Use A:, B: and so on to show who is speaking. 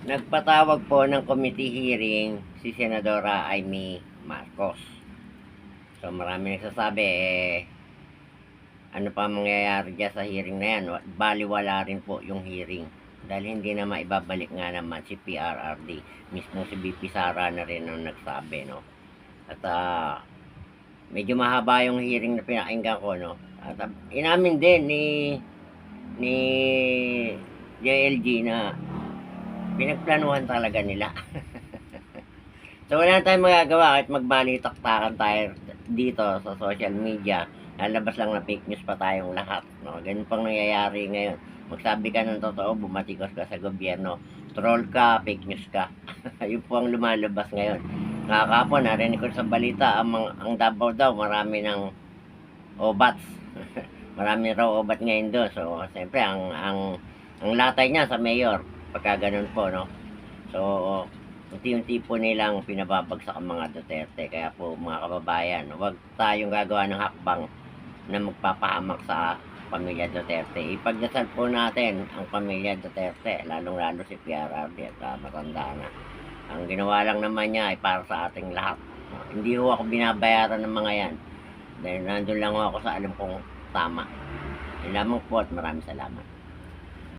A: Nagpatawag po ng committee hearing si Senadora Amy Marcos. So marami nagsasabi, ano pa mangyayari dyan sa hearing na yan? Baliwala rin po yung hearing. Dahil hindi na maibabalik nga naman si PRRD. Mismo si BP Sara na rin ang nagsabi, no? At medyo mahaba yung hearing na pinakinggan ko, no? At inamin din ni JLG na pinagplanuhan talaga nila. So wala na tayong magagawa kahit magbalitaktakan tayo dito sa social media. Lalabas lang na fake news pa tayong lahat. No? Ganun pang nangyayari ngayon. Magsabi ka ng totoo, bumatikos ka sa gobyerno. Troll ka, fake news ka. Yun po ang lumalabas ngayon. Nakakapon, narinig ko sa balita, ang Davao daw, marami ng obats. Marami raw obat ngayon doon. So, siyempre, ang latay niya sa mayor, pagka ganun po, no? So, unti-unti po nilang pinababagsak ang mga Duterte. Kaya po, mga kababayan, huwag tayong gagawa ng hakbang na magpapahamak sa pamilya Duterte. Ipagdasal po natin ang pamilya Duterte, lalong-lalo si PRRD at matanda na. Ang ginawa lang naman niya ay para sa ating lahat. Hindi ho ako binabayaran ng mga yan. Dahil nandun lang ho ako sa alam kong tama. Yun lamang po at maraming salamat.